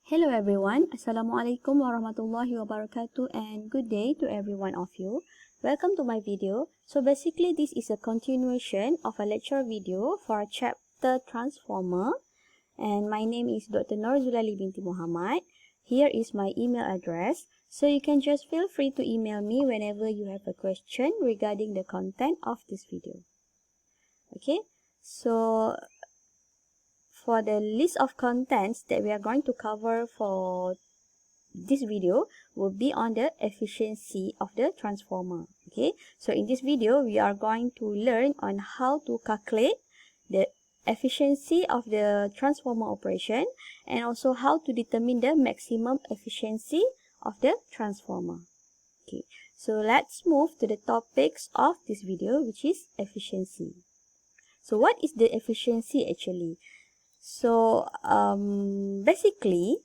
Hello everyone, Assalamualaikum warahmatullahi wabarakatuh and good day to every one of you. Welcome to my video. So basically this is a continuation of a lecture video for chapter Transformer, and my name is Dr. Nur Zulali binti Muhammad. Here is my email address, so you can just feel free to email me whenever you have a question regarding the content of this video. Okay, so for the list of contents that we are going to cover for this video will be on the efficiency of the transformer. Okay, so in this video we are going to learn on how to calculate the efficiency of the transformer operation and also how to determine the maximum efficiency of the transformer. Okay, so let's move to the topics of this video, which is efficiency. So what is the efficiency actually? So basically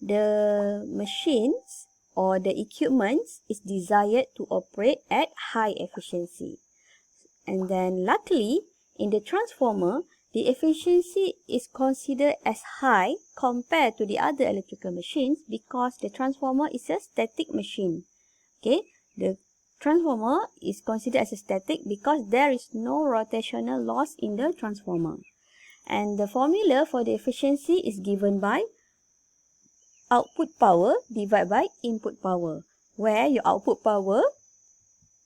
the machines or the equipments is desired to operate at high efficiency, and then luckily in the transformer the efficiency is considered as high compared to the other electrical machines because the transformer is a static machine. Okay, the transformer is considered as a static because there is no rotational loss in the transformer. And the formula for the efficiency is given by output power divided by input power, where your output power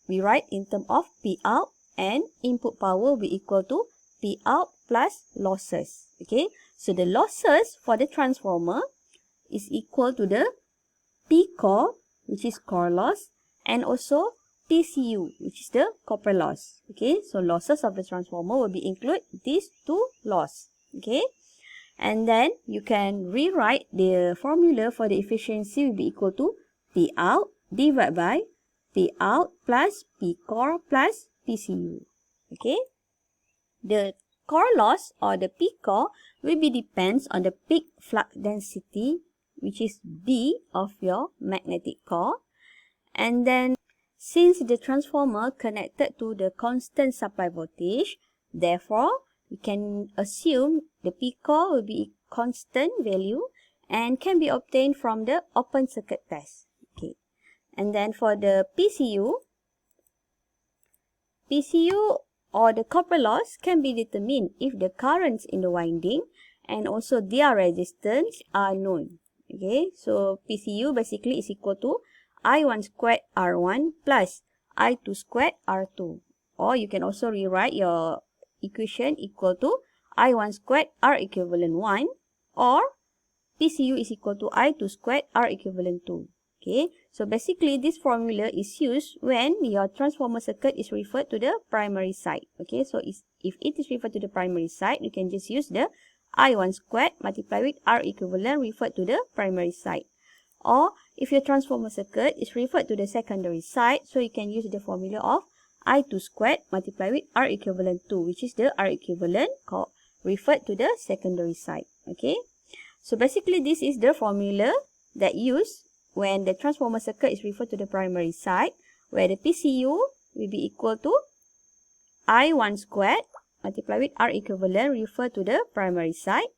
we write in terms of P out and input power will be equal to P out plus losses. Okay, so the losses for the transformer is equal to the P core, which is core loss, and also PCU, which is the copper loss. Okay, so losses of the transformer will be include these two loss. Okay, and then you can rewrite the formula for the efficiency will be equal to P out divided by P out plus P core plus PCU. Okay, the core loss or the P core will be depends on the peak flux density, which is B of your magnetic core, and then since the transformer connected to the constant supply voltage, therefore we can assume the P core will be constant value and can be obtained from the open circuit test. Okay, and then for the PCU or the copper loss can be determined if the currents in the winding and also their resistance are known. Okay, so PCU basically is equal to I1 squared R1 plus I2 squared R2. Or you can also rewrite your equation equal to I1 squared R equivalent 1 or PCU is equal to I2 squared R equivalent 2. Okay, so basically this formula is used when your transformer circuit is referred to the primary side. Okay, so if it is referred to the primary side, you can just use the I1 squared multiplied with R equivalent referred to the primary side. Or if your transformer circuit is referred to the secondary side, so you can use the formula of I2 squared multiplied with R equivalent 2, which is the R equivalent referred to the secondary side. Okay, so basically this is the formula that used when the transformer circuit is referred to the primary side, where the PCU will be equal to I1 squared multiplied with R equivalent referred to the primary side,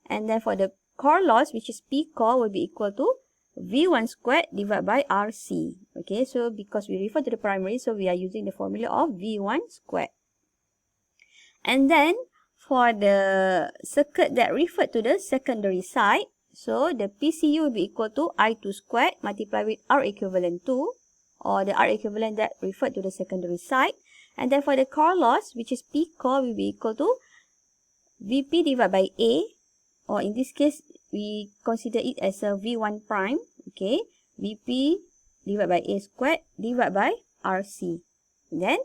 and then for the core loss, which is P core, will be equal to V1 squared divided by RC. Okay, so because we refer to the primary, so we are using the formula of V1 squared. And then for the circuit that referred to the secondary side, so the PCU will be equal to I2 squared multiplied with R equivalent 2, or the R equivalent that referred to the secondary side. And then for the core loss, which is P core, will be equal to VP divided by A, or in this case, we consider it as a V1 prime. Okay, VP divided by A squared divided by RC. Then,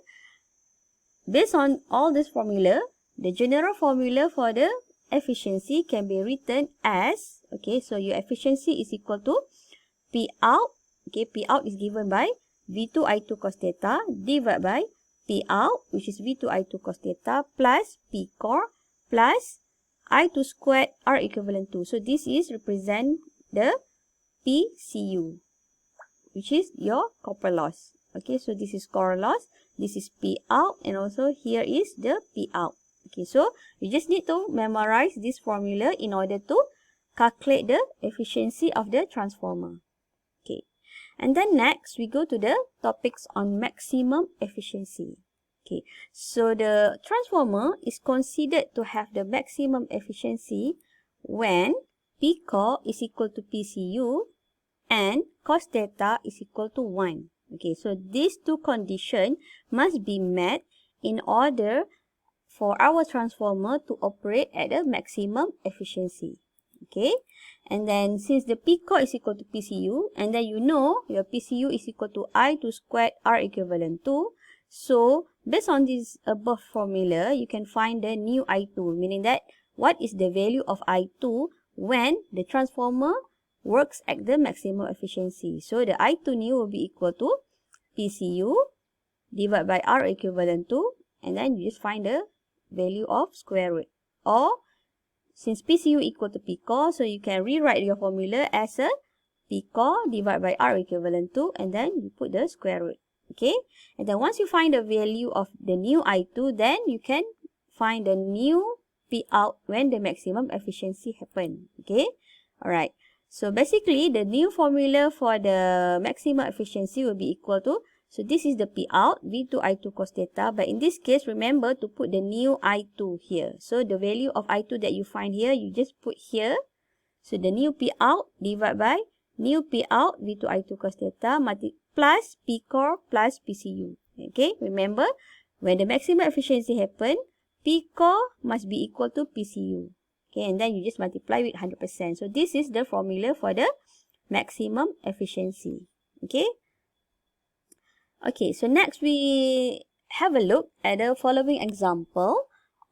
based on all this formula, the general formula for the efficiency can be written as, okay, so your efficiency is equal to P out. Okay, P out is given by V2 I2 cos theta divided by P out, which is V2 I2 cos theta plus P core plus I2 squared R equivalent 2. So this is represent the PCU, which is your copper loss. Okay, so this is core loss, this is P out, and also here is the P out. Okay, so you just need to memorize this formula in order to calculate the efficiency of the transformer. Okay. And then next, we go to the topics on maximum efficiency. Okay. So the transformer is considered to have the maximum efficiency when P core is equal to PCU and cos theta is equal to 1. Okay, so these two conditions must be met in order for our transformer to operate at the maximum efficiency. Okay, and then since the P core is equal to PCU, and then you know your PCU is equal to I2 squared R equivalent to, so based on this above formula, you can find the new I2, meaning that what is the value of I2 when the transformer works at the maximum efficiency. So the I2 new will be equal to PCU divided by R equivalent to, and then you just find the value of square root. Or since PCU equal to P core, so you can rewrite your formula as a P core divided by R equivalent to, and then you put the square root. Okay, and then once you find the value of the new I2, then you can find the new P out when the maximum efficiency happen. Okay, alright. So basically, the new formula for the maximum efficiency will be equal to, so this is the P out, V2 I2 cos theta. But in this case, remember to put the new I2 here. So the value of I2 that you find here, you just put here. So the new P out divided by new P out, V2 I2 cos theta, plus P core plus PCU. Okay, remember, when the maximum efficiency happen, P core must be equal to PCU. Okay, and then you just multiply with 100%. So this is the formula for the maximum efficiency. Okay. Okay, so next we have a look at the following example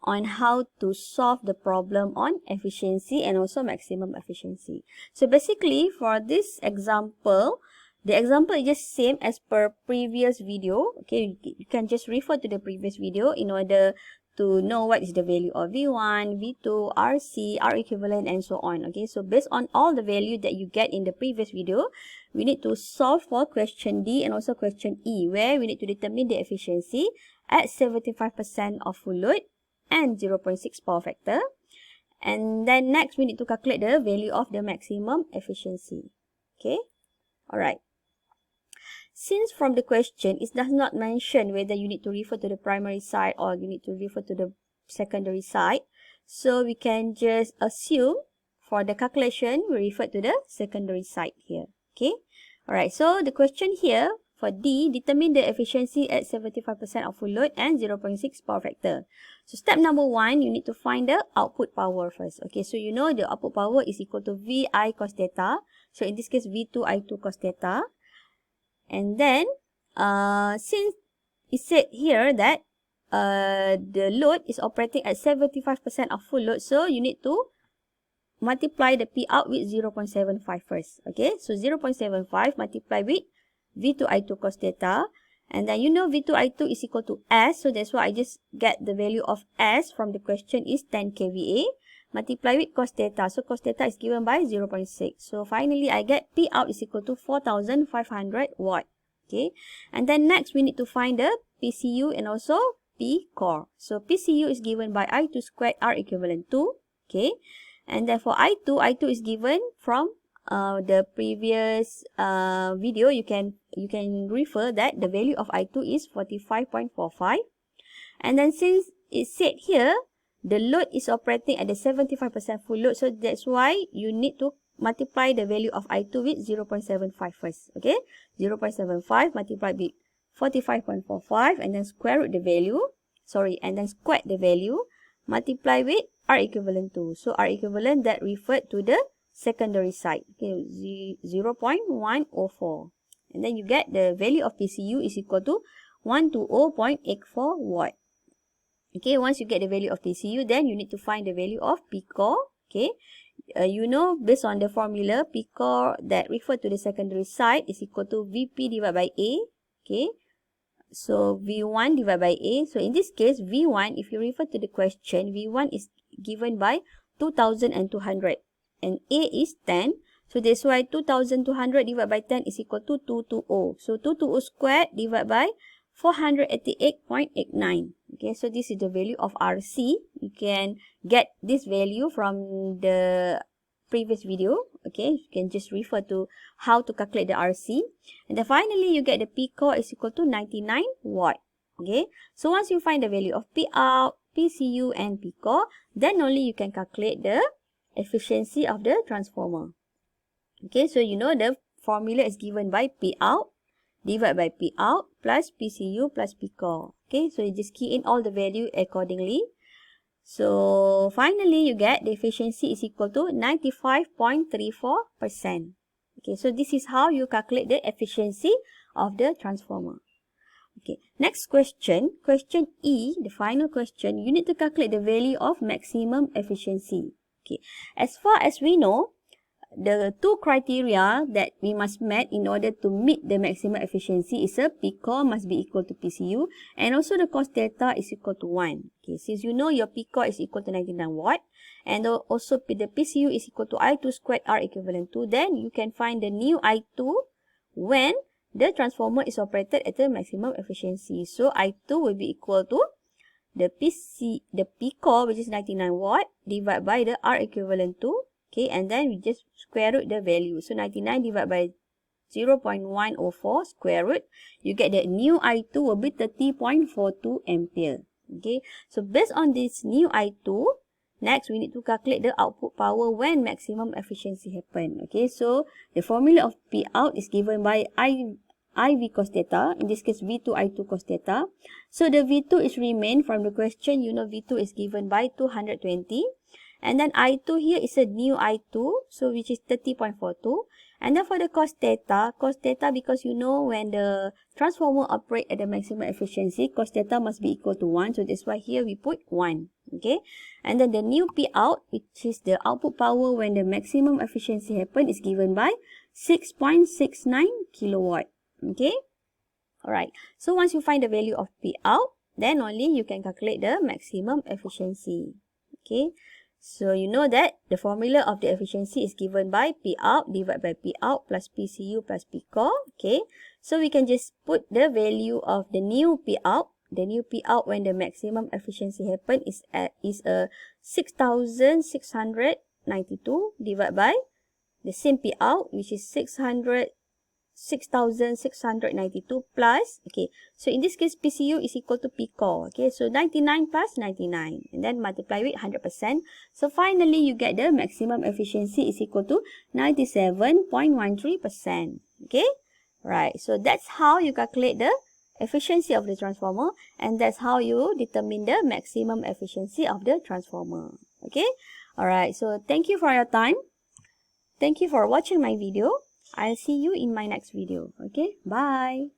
on how to solve the problem on efficiency and also maximum efficiency. So basically for this example, the example is just same as per previous video. Okay, you can just refer to the previous video in order to know what is the value of V1, V2, RC, R equivalent, and so on. Okay, so based on all the value that you get in the previous video, we need to solve for question D and also question E, where we need to determine the efficiency at 75% of full load and 0.6 power factor. And then next, we need to calculate the value of the maximum efficiency. Okay, alright. Since from the question, it does not mention whether you need to refer to the primary side or you need to refer to the secondary side. So we can just assume for the calculation, we refer to the secondary side here. Okay. Alright, so the question here for D, determine the efficiency at 75% of full load and 0.6 power factor. So step number 1, you need to find the output power first. Okay, so you know the output power is equal to VI cos theta. So in this case, V2 I2 cos theta. And then, since it said here that the load is operating at 75% of full load, so you need to multiply the P out with 0.75 first. Okay, so 0.75 multiply with V2 I2 cos theta. And then you know V2 I2 is equal to S, so that's why I just get the value of S from the question is 10 kVA. Multiply with cos theta. So cos theta is given by 0.6. So finally, I get P out is equal to 4,500 watt. Okay. And then next, we need to find the PCU and also P core. So PCU is given by I2 squared R equivalent to. Okay. And then for I2 is given from the previous video. You can refer that the value of I2 is 45.45. And then since it said here, the load is operating at the 75% full load. So that's why you need to multiply the value of I2 with 0.75 first. Okay. 0.75 multiplied with 45.45 and then square root the value. Sorry, and then square the value. Multiply with R equivalent to. So R equivalent that referred to the secondary side. Okay. 0.104. And then you get the value of PCU is equal to 120.84 watt. Okay, once you get the value of PCU, then you need to find the value of P core. Okay, you know, based on the formula, P core that refer to the secondary side is equal to VP divided by A. Okay, so V1 divided by A. So in this case, V1, if you refer to the question, V1 is given by 2,200 and A is 10. So that's why 2,200 divided by 10 is equal to 220. So 220 squared divided by 488.89. Okay, so this is the value of RC. You can get this value from the previous video. Okay, you can just refer to how to calculate the RC. And then finally, you get the P core is equal to 99 watt. Okay, so once you find the value of P out, PCU, and P core, then only you can calculate the efficiency of the transformer. Okay, so you know the formula is given by P out divided by P out plus PCU plus P core. Okay, so you just key in all the value accordingly. So finally, you get the efficiency is equal to 95.34%. Okay, so this is how you calculate the efficiency of the transformer. Okay, next question, question E, the final question, you need to calculate the value of maximum efficiency. Okay, as far as we know, the two criteria that we must meet in order to meet the maximum efficiency is a P core must be equal to PCU, and also the cos theta is equal to 1. Okay, since you know your P core is equal to 99 watt, and also the PCU is equal to I2 squared R equivalent to, then you can find the new I2 when the transformer is operated at the maximum efficiency. So I2 will be equal to the P core, which is 99 watt, divided by the R equivalent to. Okay, and then we just square root the value. So 99 divided by 0.104 square root, you get the new I2 will be 30.42 ampere. Okay, so based on this new I2, next we need to calculate the output power when maximum efficiency happen. Okay, so the formula of P out is given by IV cos theta, in this case V2 I2 cos theta. So the V2 is remain from the question, you know V2 is given by 220. And then I2 here is a new I2, so which is 30.42. And then for the cos theta because you know when the transformer operate at the maximum efficiency, cos theta must be equal to 1. So that's why here we put 1. Okay. And then the new P out, which is the output power when the maximum efficiency happen, is given by 6.69 kilowatt. Okay. Alright. So once you find the value of P out, then only you can calculate the maximum efficiency. Okay. So you know that the formula of the efficiency is given by P out divided by P out plus PCU plus P core. Okay. So we can just put the value of the new P out. The new P out when the maximum efficiency happen is 6,692 divided by the same P out, which is 6,692 plus, okay, so in this case PCU is equal to P core. Okay, so 99 plus 99 and then multiply with 100%. So finally you get the maximum efficiency is equal to 97.13%. Okay, right, so that's how you calculate the efficiency of the transformer, and that's how you determine the maximum efficiency of the transformer. Okay, alright, so thank you for your time. Thank you for watching my video. I'll see you in my next video. Okay, bye.